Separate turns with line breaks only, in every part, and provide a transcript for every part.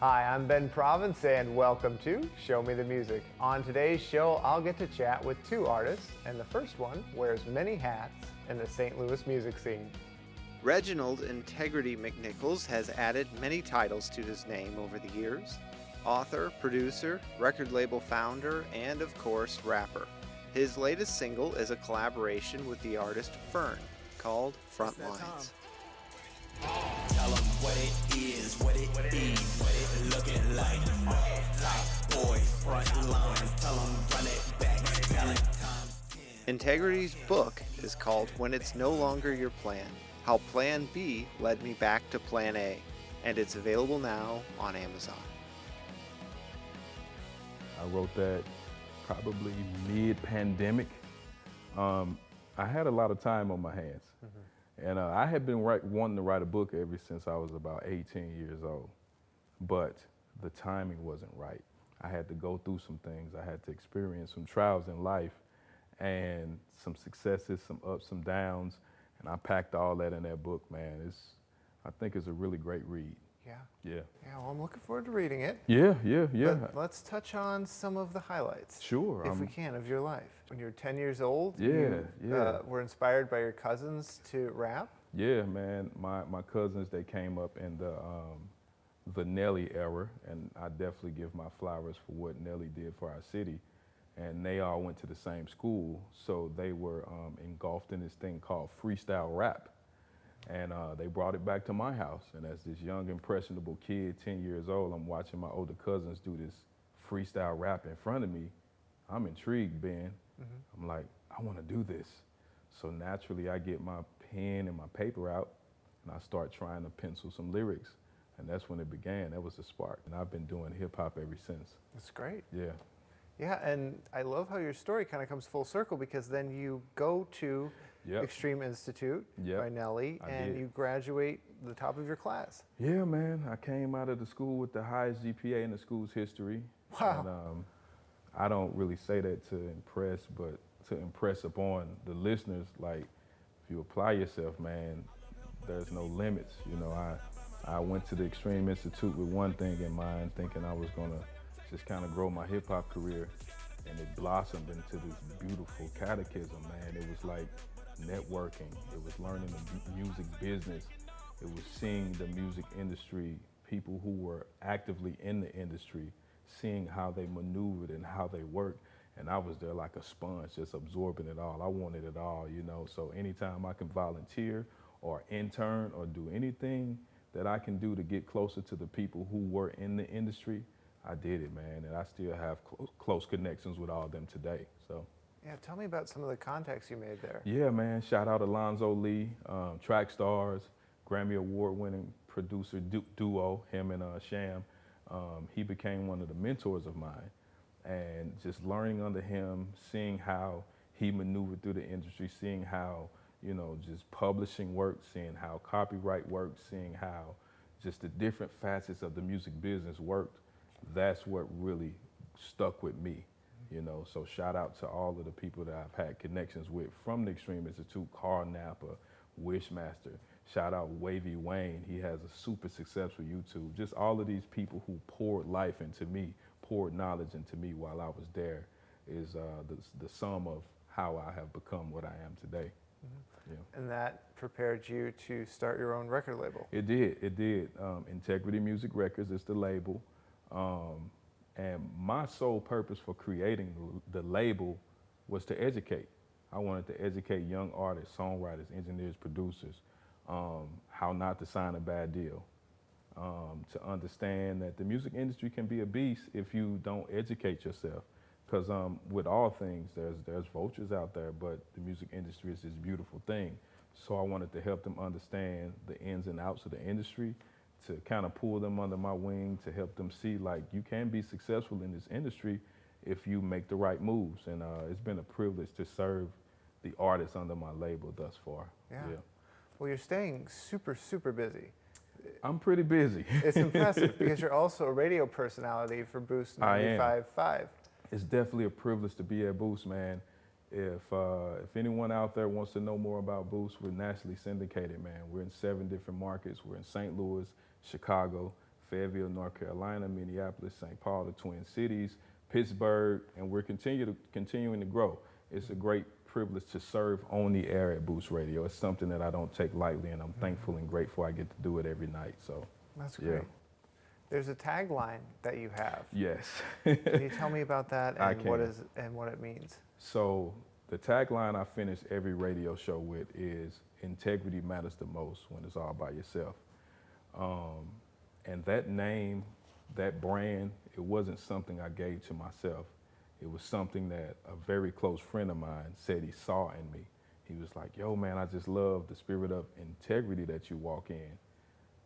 Hi, I'm Ben Province and welcome to Show Me the Music. On today's show, I'll get to chat with two artists, and the first one wears many hats in the St. Louis music scene.
Reginald Ntegrity McNichols has added many titles to his name over the years. Author, producer, record label founder, and of course, rapper. His latest single is a collaboration with the artist Fern called Frontlines.
Tell them what it is, what it be, what it looking like. Top boy, front lines, tell them run it back, talent times 10.
Ntegrity's book is called When It's No Longer Your Plan, How Plan B Led Me Back to Plan A, and it's available now on Amazon.
I wrote that probably mid-pandemic. I had a lot of time on my hands. And I had been wanting to write a book ever since I was about 18 years old, but the timing wasn't right. I had to go through some things. I had to experience some trials in life and some successes, some ups, some downs, and I packed all that in that book, man. I think it's a really great read.
Yeah,
Yeah.
well, I'm looking forward to reading it.
Yeah.
But let's touch on some of the highlights.
Sure.
If we can, of your life. When you were 10 years old,
Yeah.
you were inspired by your cousins to rap.
Yeah, man. My cousins, they came up in the Nelly era, and I definitely give my flowers for what Nelly did for our city. And they all went to the same school, so they were engulfed in this thing called freestyle rap. And they brought it back to my house. And as this young, impressionable kid, 10 years old, I'm watching my older cousins do this freestyle rap in front of me. I'm intrigued, Ben. I'm like, I want to do this. So naturally, I get my pen and my paper out, and I start trying to pencil some lyrics. And that's when it began. That was the spark. And I've been doing hip hop ever since.
That's great.
Yeah.
Yeah, and I love how your story kind of comes full circle, because then you go to Extreme Institute by Nelly, and you graduate the top of your class.
Yeah, man. I came out of the school with the highest GPA in the school's history.
Wow.
And, I don't really say that to impress, but to impress upon the listeners, like, if you apply yourself, man, there's no limits. You know, I went to the Extreme Institute with one thing in mind, thinking I was gonna just kind of grow my hip hop career, and it blossomed into this beautiful catechism, man. It was like networking. It was learning the music business. It was seeing the music industry, people who were actively in the industry, seeing how they maneuvered and how they worked. And I was there like a sponge, just absorbing it all. I wanted it all, you know. So anytime I can volunteer or intern or do anything that I can do to get closer to the people who were in the industry, I did it, man. And I still have close connections with all of them today, so.
Yeah, tell me about some of the contacts you made there.
Yeah, man. Shout out Alonzo Lee, Track Stars, Grammy Award-winning producer duo, him and Sham. He became one of the mentors of mine, and just learning under him, seeing how he maneuvered through the industry, seeing how, you know, just publishing works, seeing how copyright works, seeing how just the different facets of the music business worked. That's what really stuck with me, you know. So shout out to all of the people that I've had connections with from the Extreme Institute, Carl Napa, Wishmaster. Shout out Wavy Wayne. He has a super successful YouTube. Just all of these people who poured life into me, poured knowledge into me while I was there, is the sum of how I have become what I am today. Yeah.
And that prepared you to start your own record label.
It did. Ntegrity Music Records is the label. And my sole purpose for creating the label was to educate. I wanted to educate young artists, songwriters, engineers, producers, how not to sign a bad deal, to understand that the music industry can be a beast if you don't educate yourself. Because with all things, there's vultures out there, but the music industry is this beautiful thing. So I wanted to help them understand the ins and outs of the industry, to kind of pull them under my wing, to help them see, like, you can be successful in this industry if you make the right moves. And it's been a privilege to serve the artists under my label thus far.
Yeah. Well, you're staying super, super busy.
I'm pretty busy.
It's impressive because you're also a radio personality for Boost 95.5.
It's definitely a privilege to be at Boost, man. If anyone out there wants to know more about Boost, we're nationally syndicated, man. We're in 7 different markets. We're in St. Louis, Chicago, Fayetteville, North Carolina, Minneapolis, St. Paul, the Twin Cities, Pittsburgh, and we're continuing to grow. It's a great privilege to serve on the air at Boost Radio. It's something that I don't take lightly, and I'm thankful and grateful I get to do it every night. So
that's great.
Yeah.
There's a tagline that you have.
Yes.
Can you tell me about that
I
and what it means?
So the tagline I finish every radio show with is integrity matters the most when it's all by yourself. And that name, that brand, it wasn't something I gave to myself. It was something that a very close friend of mine said he saw in me. He was like, yo, man, I just love the spirit of integrity that you walk in.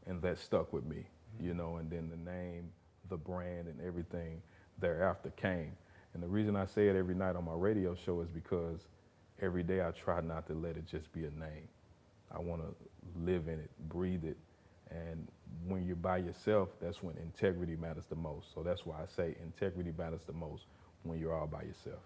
And that stuck with me, you know, and then the name, the brand, and everything thereafter came. And the reason I say it every night on my radio show is because every day I try not to let it just be a name. I want to live in it, breathe it. And when you're by yourself, that's when integrity matters the most. So that's why I say integrity matters the most when you're all by yourself.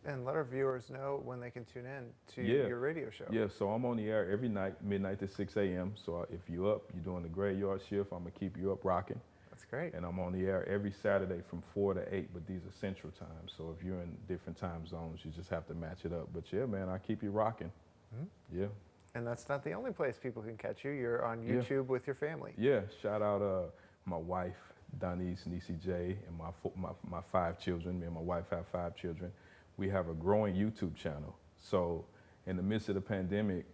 And let our viewers know when they can tune in to your radio show.
Yeah, so I'm on the air every night, midnight to 6 a.m. So if you're up, you're doing the graveyard shift, I'm going to keep you up rocking.
That's great.
And I'm on the air every Saturday from 4 to 8, but these are central times. So if you're in different time zones, you just have to match it up. But yeah, man, I keep you rocking. Mm-hmm. Yeah.
And that's not the only place people can catch you. You're on YouTube with your family.
Yeah, shout out my wife, Donise, Nisi J, and my 5 children. Me and my wife have 5 children. We have a growing YouTube channel. So in the midst of the pandemic,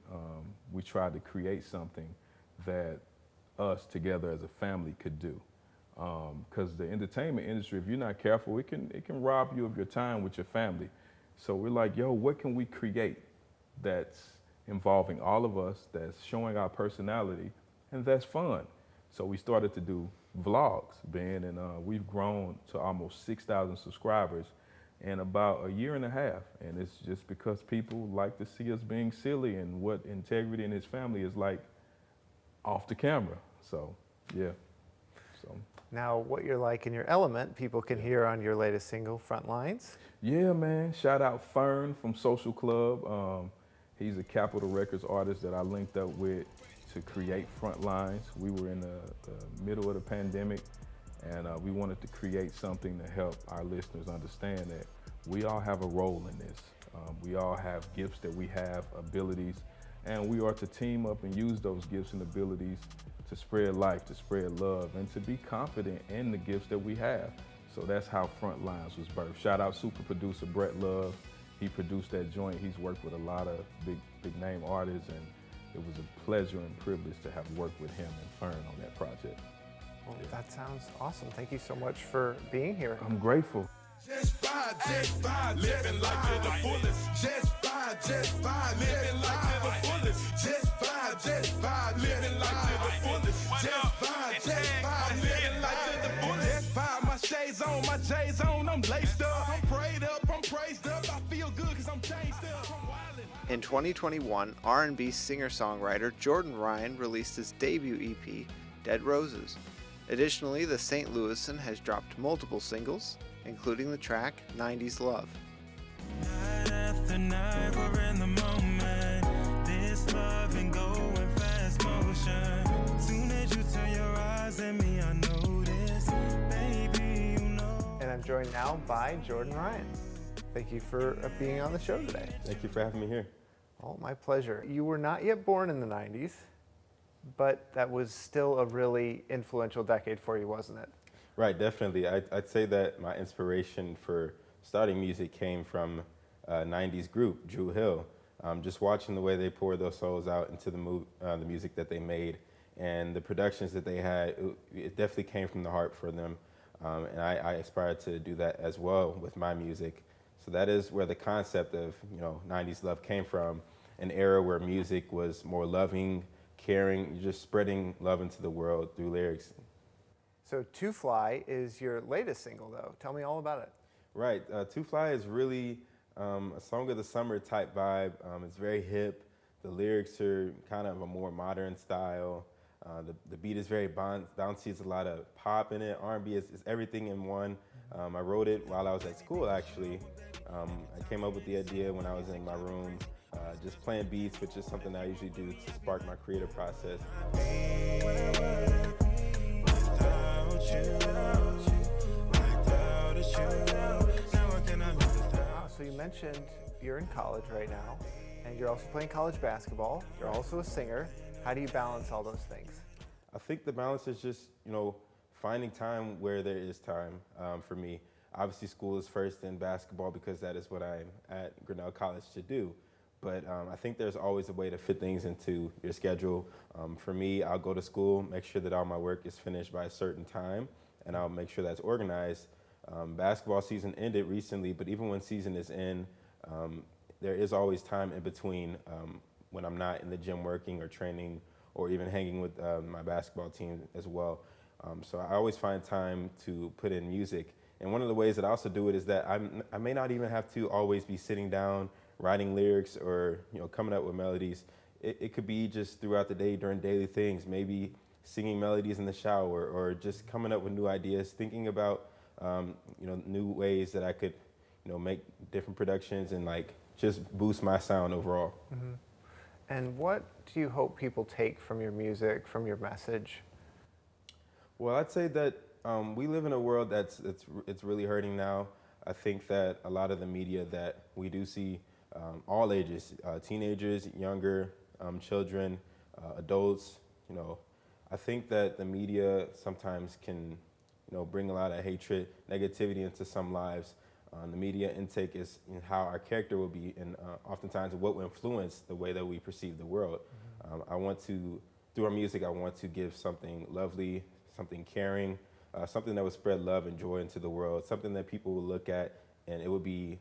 we tried to create something that us together as a family could do. Because the entertainment industry, if you're not careful, it can rob you of your time with your family. So we're like, yo, what can we create that's involving all of us, that's showing our personality, and that's fun? So we started to do vlogs, Ben, and we've grown to almost 6,000 subscribers in about a year and a half. And it's just because people like to see us being silly and what Ntegrity and his family is like off the camera. So, yeah. So.
Now, what you're like in your element, people can hear on your latest single, Frontlines.
Yeah, man. Shout out Fern from Social Club. He's a Capitol Records artist that I linked up with to create Frontlines. We were in the middle of the pandemic, and we wanted to create something to help our listeners understand that we all have a role in this. We all have gifts that we have, abilities, and we are to team up and use those gifts and abilities to spread life, to spread love, and to be confident in the gifts that we have. So that's how Frontlines was birthed. Shout out super producer Brett Love. He produced that joint. He's worked with a lot of big name artists, and it was a pleasure and privilege to have worked with him and Fern on that project.
Well, that sounds awesome. Thank you so much for being here.
I'm grateful.
Just fine, living life to the fullest. Just fine, living life to the fullest. Just fine, living life to the fullest. Just fine, living life to the fullest. Just fine, my shades on, my J's on, I'm laced up. I'm prayed up, I'm praised up. I feel good cause I'm changed up. I'm wildin'.
In 2021, R&B singer-songwriter Jordon Ryan released his debut EP, Dead Roses. Additionally, the St. Louisan has dropped multiple singles, including the track 90s Love.
Night after night, we're in the moment. This love and going fast motion. Soon as you turn your eyes at me, I notice, baby, you know.
And I'm joined now by Jordon Ryan. Thank you for being on the show today.
Thank you for having me here.
Oh, my pleasure. You were not yet born in the 90s, but that was still a really influential decade for you, wasn't it?
Right, definitely. I'd say that my inspiration for starting music came from a 90s group, Drew Hill. Just watching the way they poured those souls out into the music that they made and the productions that they had, it definitely came from the heart for them. And I aspired to do that as well with my music. So that is where the concept of 90s love came from, an era where music was more loving, caring, just spreading love into the world through lyrics.
So To Fly is your latest single, though. Tell me all about it.
Right, To Fly is really a song of the summer type vibe. It's very hip. The lyrics are kind of a more modern style. The beat is very bouncy. It's a lot of pop in it. R&B is everything in one. I wrote it while I was at school, actually. I came up with the idea when I was in my room, just playing beats, which is something I usually do to spark my creative process.
without you. I doubted you. Now what can I live without?
Wow, so you mentioned you're in college right now, and you're also playing college basketball. You're also a singer. How do you balance all those things?
I think the balance is just, finding time where there is time for me. Obviously, school is first in basketball because that is what I'm at Grinnell College to do. But I think there's always a way to fit things into your schedule. For me, I'll go to school, make sure that all my work is finished by a certain time, and I'll make sure that's organized. Basketball season ended recently, but even when season is in, there is always time in between when I'm not in the gym working or training or even hanging with my basketball team as well. So I always find time to put in music. And one of the ways that I also do it is that I may not even have to always be sitting down, writing lyrics or coming up with melodies. It could be just throughout the day during daily things, maybe singing melodies in the shower or just coming up with new ideas, thinking about new ways that I could make different productions and just boost my sound overall.
Mm-hmm. And what do you hope people take from your music, from your message?
Well, I'd say that we live in a world it's really hurting now. I think that a lot of the media that we do see, all ages, teenagers, younger, children, adults, I think that the media sometimes can, bring a lot of hatred, negativity into some lives. The media intake is how our character will be, and oftentimes what will influence the way that we perceive the world. I want to, through our music, I want to give something lovely, something caring, something that would spread love and joy into the world, something that people will look at and it would be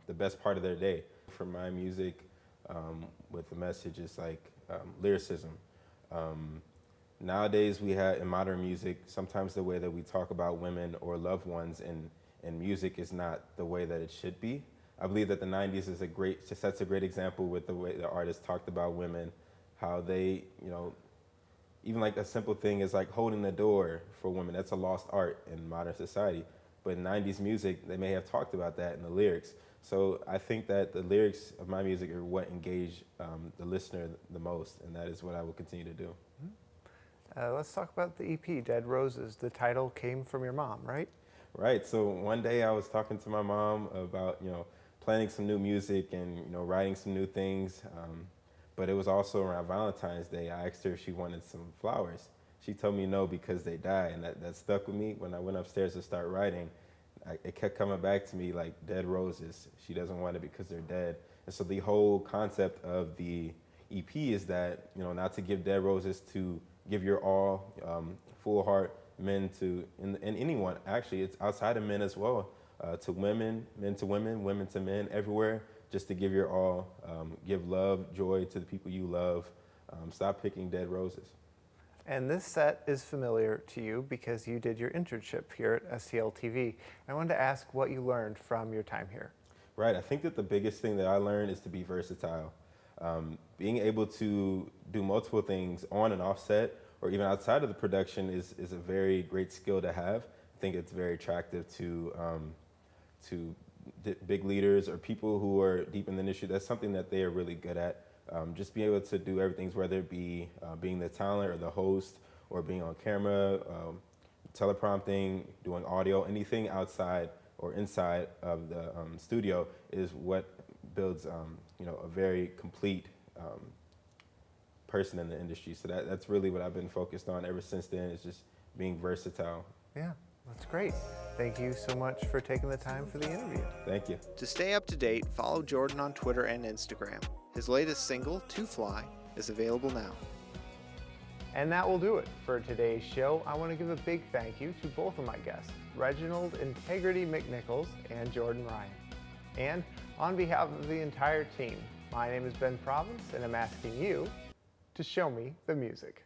the best part of their day. For my music, with the message, is lyricism. Nowadays, we have in modern music, sometimes the way that we talk about women or loved ones in music is not the way that it should be. I believe that the 90s sets a great example with the way the artists talked about women, how they, even a simple thing is holding the door for women. That's a lost art in modern society. But in 90s music, they may have talked about that in the lyrics. So I think that the lyrics of my music are what engage the listener the most, and that is what I will continue to do.
Let's talk about the EP, Dead Roses. The title came from your mom, right?
Right. So one day I was talking to my mom about, planning some new music and, writing some new things. But it was also around Valentine's Day. I asked her if she wanted some flowers. She told me no because they die, and that stuck with me. When I went upstairs to start writing, it kept coming back to me like dead roses. She doesn't want it because they're dead. And so the whole concept of the EP is that, not to give dead roses, to give your all, full heart, men to, and anyone, actually, it's outside of men as well, to women, men to women, women to men, everywhere, just to give your all, give love, joy to the people you love, stop picking dead roses.
And this set is familiar to you because you did your internship here at STL TV. I wanted to ask what you learned from your time here.
Right, I think that the biggest thing that I learned is to be versatile. Being able to do multiple things on and off set, or even outside of the production, is a very great skill to have. I think it's very attractive to big leaders or people who are deep in the industry. That's something that they are really good at. Just being able to do everything, whether it be being the talent or the host, or being on camera, teleprompting, doing audio, anything outside or inside of the studio is what builds a very complete person in the industry. So that's really what I've been focused on ever since then, is just being versatile.
Yeah, that's great. Thank you so much for taking the time for the interview.
Thank you.
To stay up to date, follow Jordon on Twitter and Instagram. His latest single, To Fly, is available now.
And that will do it for today's show. I want to give a big thank you to both of my guests, Reginald Ntegrity McNichols and Jordon Ryan. And on behalf of the entire team, my name is Ben Province, and I'm asking you to show me the music.